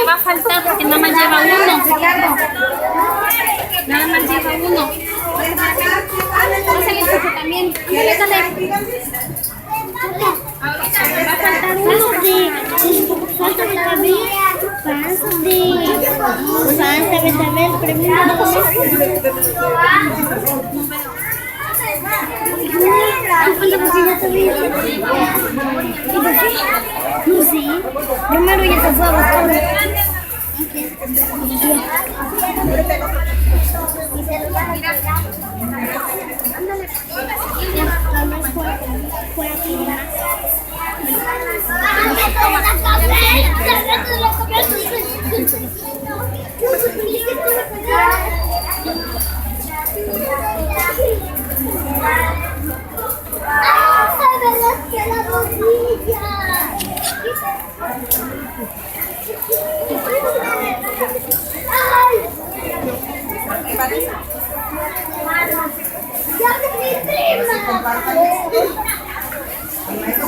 me va a faltar porque nada más lleva uno. Nada más lleva uno. Pásale Chucho también. Dale, dale. Me va a faltar uno. Falta betabel. Falta betabel. Pregunta. No sé. Primero ya te fue a buscar.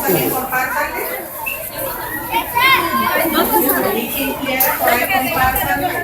También compártanle. Y quien quiera, por ahí compártanle.